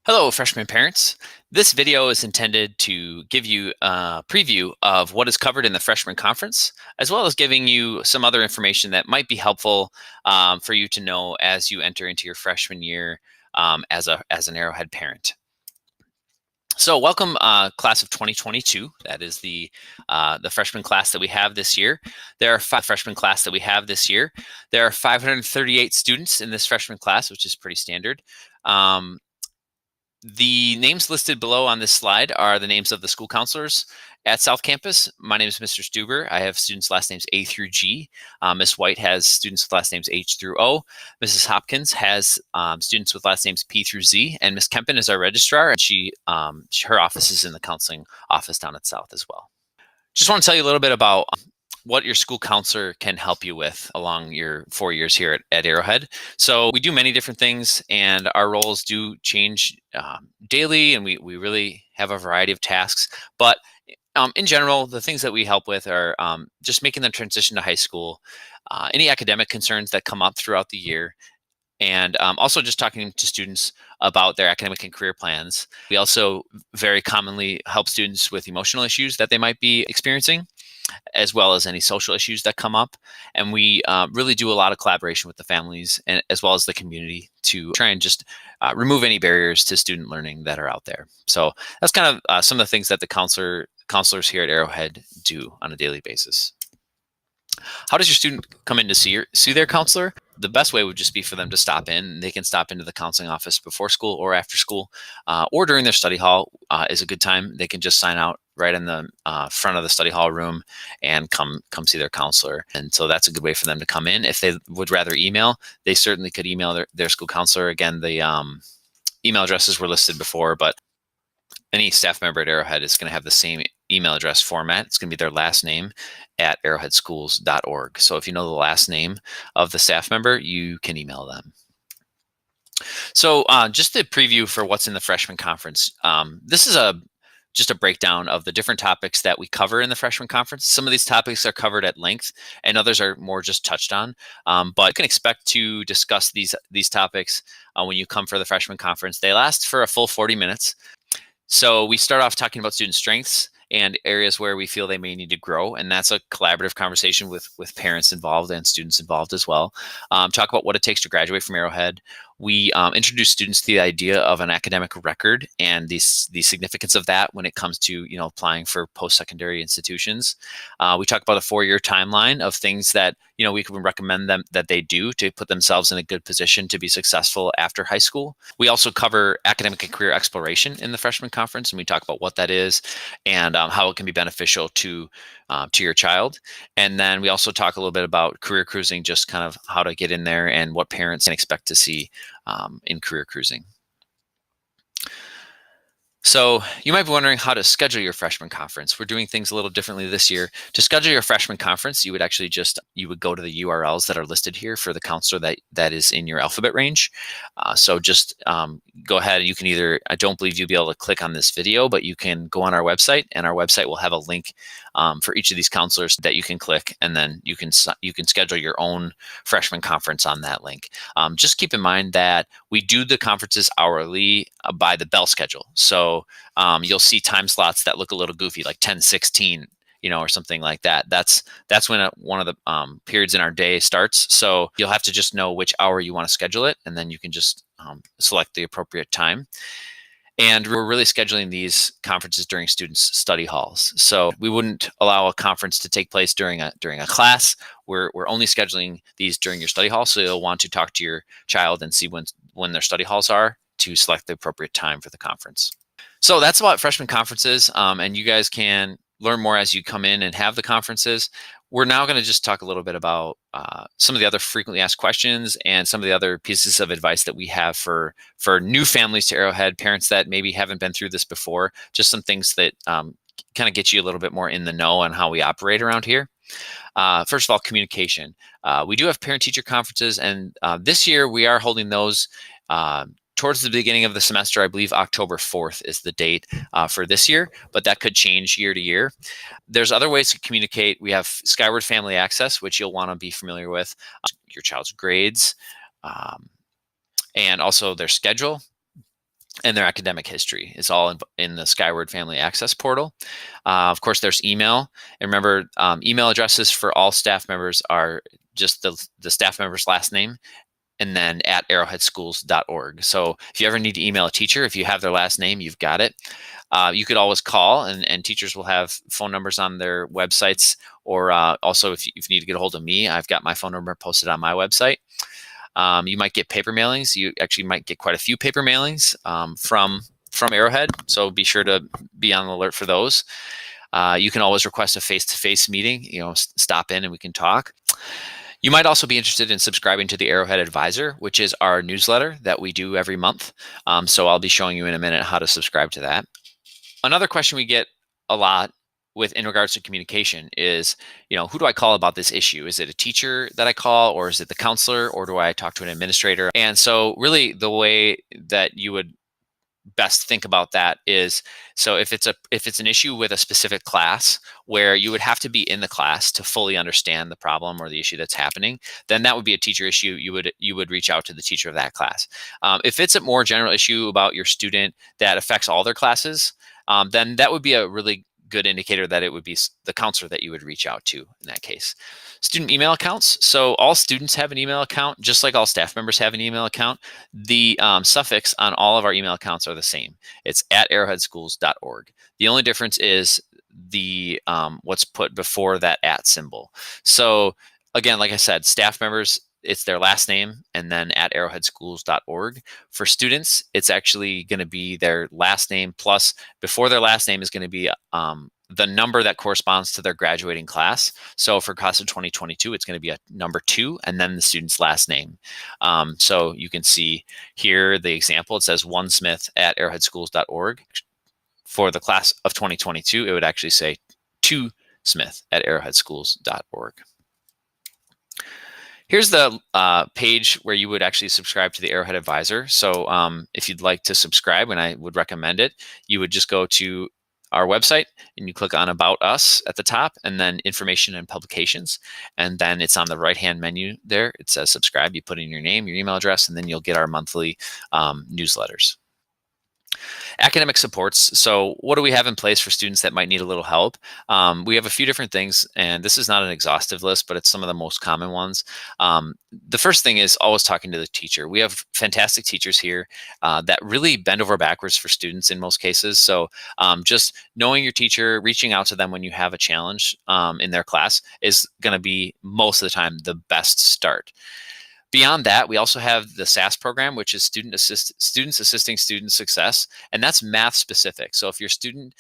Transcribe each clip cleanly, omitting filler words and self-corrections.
Hello, freshman parents. This video is intended to give you a preview of what is covered in the freshman conference, as well as giving you some other information that might be helpful for you to know as you enter into your freshman year as an Arrowhead parent. So, welcome, class of 2022. That is the freshman class that we have this year. There are five freshman class that we have this year. There are 538 students in this freshman class, which is pretty standard. Um, the names listed below on this slide are the names of the school counselors at South Campus. My name is Mr. Stuber. I have students' last names A through G. Ms. White has students with last names H through O. Mrs. Hopkins has students with last names P through Z. And Ms. Kempen is our registrar, and her office is in the counseling office down at South as well. Just want to tell you a little bit about what your school counselor can help you with along your 4 years here at Arrowhead. So we do many different things, and our roles do change daily, and we really have a variety of tasks. But in general, the things that we help with are just making the transition to high school, any academic concerns that come up throughout the year, and also just talking to students about their academic and career plans. We also very commonly help students with emotional issues that they might be experiencing, as well as any social issues that come up. And we really do a lot of collaboration with the families and as well as the community to try and just remove any barriers to student learning that are out there. So that's kind of some of the things that the counselors here at Arrowhead do on a daily basis. How does your student come in to see their counselor? The best way would just be for them to stop in. They can stop into the counseling office before school or after school, or during their study hall is a good time. They can just sign out right in the front of the study hall room and come see their counselor. And so that's a good way for them to come in. If they would rather email, they certainly could email their school counselor. Again, the email addresses were listed before, but any staff member at Arrowhead is going to have the same email address format. It's going to be their last name at arrowheadschools.org. So if you know the last name of the staff member, you can email them. So just a preview for what's in the freshman conference. This is just a breakdown of the different topics that we cover in the freshman conference. Some of these topics are covered at length, and others are more just touched on. But you can expect to discuss these topics when you come for the freshman conference. They last for a full 40 minutes. So we start off talking about student strengths and areas where we feel they may need to grow. And that's a collaborative conversation with parents involved and students involved as well. Talk about what it takes to graduate from Arrowhead. We introduce students to the idea of an academic record and the significance of that when it comes to applying for post-secondary institutions. We talk about a 4-year timeline of things that we can recommend them that they do to put themselves in a good position to be successful after high school. We also cover academic and career exploration in the freshman conference, and we talk about what that is and how it can be beneficial to your child. And then we also talk a little bit about career cruising, just kind of how to get in there and what parents can expect to see in career cruising. So you might be wondering how to schedule your freshman conference. We're doing things a little differently this year. To schedule your freshman conference, you would actually you would go to the URLs that are listed here for the counselor that is in your alphabet range. So just go ahead. You can either, I don't believe you'll be able to click on this video, but you can go on our website, and our website will have a link for each of these counselors that you can click, and then you can schedule your own freshman conference on that link. Just keep in mind that we do the conferences hourly by the bell schedule. So you'll see time slots that look a little goofy, like 10:16, or something like that. That's when one of the periods in our day starts. So you'll have to just know which hour you want to schedule it, and then you can just select the appropriate time. And we're really scheduling these conferences during students' study halls. So we wouldn't allow a conference to take place during a class. We're only scheduling these during your study hall. So you'll want to talk to your child and see when their study halls are to select the appropriate time for the conference. So that's about freshman conferences, and you guys can learn more as you come in and have the conferences. We're now going to just talk a little bit about some of the other frequently asked questions and some of the other pieces of advice that we have for new families to Arrowhead, parents that maybe haven't been through this before, just some things that kind of get you a little bit more in the know on how we operate around here. First of all, communication. We do have parent-teacher conferences, and this year we are holding those towards the beginning of the semester. I believe October 4th is the date for this year, but that could change year to year. There's other ways to communicate. We have Skyward Family Access, which you'll want to be familiar with, your child's grades, and also their schedule. and their academic history is all in the Skyward Family Access portal. Of course, there's email. And remember, email addresses for all staff members are just the staff member's last name and then at arrowheadschools.org. So if you ever need to email a teacher, if you have their last name, you've got it. You could always call, and teachers will have phone numbers on their websites. Or also, if you need to get a hold of me, I've got my phone number posted on my website. You might get paper mailings. You actually might get quite a few paper mailings from Arrowhead, so be sure to be on the alert for those. You can always request a face-to-face meeting. Stop in and we can talk. You might also be interested in subscribing to the Arrowhead Advisor, which is our newsletter that we do every month. So I'll be showing you in a minute how to subscribe to that. Another question we get a lot in regards to communication is, who do I call about this issue? Is it a teacher that I call, or is it the counselor, or do I talk to an administrator? And so really the way that you would best think about that is, so if it's an issue with a specific class where you would have to be in the class to fully understand the problem or the issue that's happening, then that would be a teacher issue. You would reach out to the teacher of that class. If it's a more general issue about your student that affects all their classes, then that would be a really good indicator that it would be the counselor that you would reach out to in that case. Student email accounts. So all students have an email account, just like all staff members have an email account. The suffix on all of our email accounts are the same. It's at arrowheadschools.org. The only difference is the what's put before that @ symbol. So again, like I said, staff members, it's their last name and then at arrowheadschools.org. For students, it's actually going to be their last name plus before their last name is going to be the number that corresponds to their graduating class. So for class of 2022, it's going to be a number 2 and then the student's last name. So you can see here the example. It says 1 Smith at arrowheadschools.org. For the class of 2022, it would actually say 2 Smith at arrowheadschools.org. Here's the page where you would actually subscribe to the Arrowhead Advisor. So if you'd like to subscribe, and I would recommend it, you would just go to our website and you click on About Us at the top and then Information and Publications. And then it's on the right-hand menu there. It says subscribe. You put in your name, your email address, and then you'll get our monthly newsletters. Academic supports. So what do we have in place for students that might need a little help? We have a few different things, and this is not an exhaustive list, but it's some of the most common ones. The first thing is always talking to the teacher. We have fantastic teachers here that really bend over backwards for students in most cases. So just knowing your teacher, reaching out to them when you have a challenge in their class is going to be most of the time the best start. Beyond that, we also have the SAS program, which is Students Assisting Student Success, and that's math specific. So if your student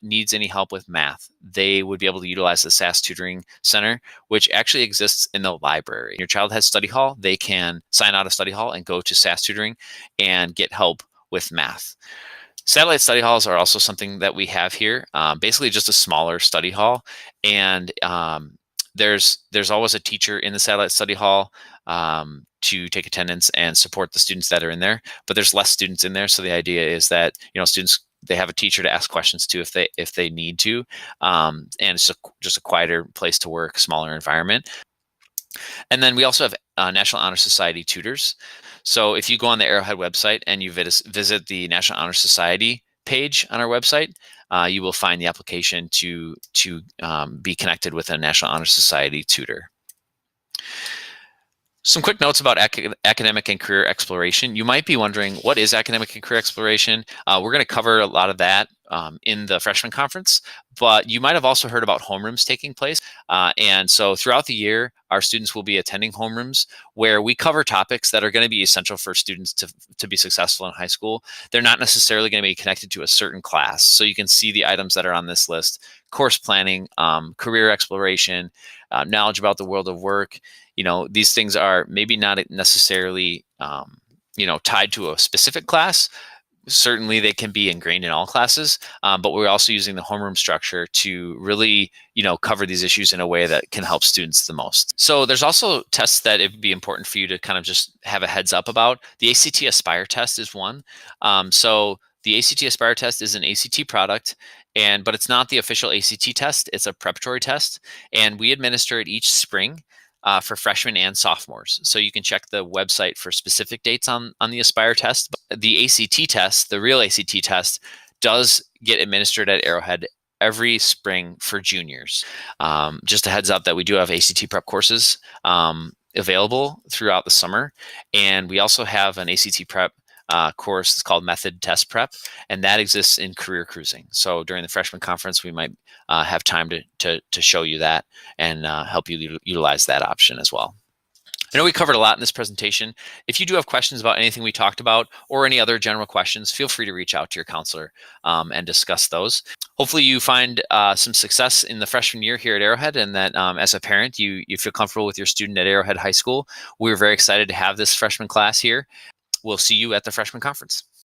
needs any help with math, they would be able to utilize the SAS Tutoring Center, which actually exists in the library. Your child has study hall, they can sign out of study hall and go to SAS Tutoring and get help with math. Satellite study halls are also something that we have here, basically just a smaller study hall, and there's always a teacher in the satellite study hall to take attendance and support the students that are in there, but there's less students in there. So the idea is that, students, they have a teacher to ask questions to if they need to, and it's just a quieter place to work, smaller environment. And then we also have National Honor Society tutors. So if you go on the Arrowhead website and you visit the National Honor Society page on our website, you will find the application to be connected with a National Honor Society tutor. Some quick notes about academic and career exploration. You might be wondering, what is academic and career exploration? We're going to cover a lot of that in the freshman conference, but you might have also heard about homerooms taking place. And so throughout the year, our students will be attending homerooms where we cover topics that are going to be essential for students to be successful in high school. They're not necessarily going to be connected to a certain class. So you can see the items that are on this list: course planning, career exploration, knowledge about the world of work. These things are maybe not necessarily, tied to a specific class. Certainly they can be ingrained in all classes, but we're also using the homeroom structure to really, cover these issues in a way that can help students the most. So there's also tests that it'd be important for you to kind of just have a heads up about. The ACT Aspire test is one. So the ACT Aspire test is an ACT product, but it's not the official ACT test. It's a preparatory test, and we administer it each spring. for freshmen and sophomores. So you can check the website for specific dates on the Aspire test. The ACT test, the real ACT test, does get administered at Arrowhead every spring for juniors. Just a heads up that we do have ACT prep courses available throughout the summer. And we also have an ACT prep course. It's called Method Test Prep, and that exists in career cruising. So during the freshman conference, we might have time to show you that and help you utilize that option as well. I know we covered a lot in this presentation. If you do have questions about anything we talked about or any other general questions, feel free to reach out to your counselor and discuss those. Hopefully you find some success in the freshman year here at Arrowhead, and that as a parent, you feel comfortable with your student at Arrowhead High School. We're very excited to have this freshman class here. We'll see you at the freshman conference.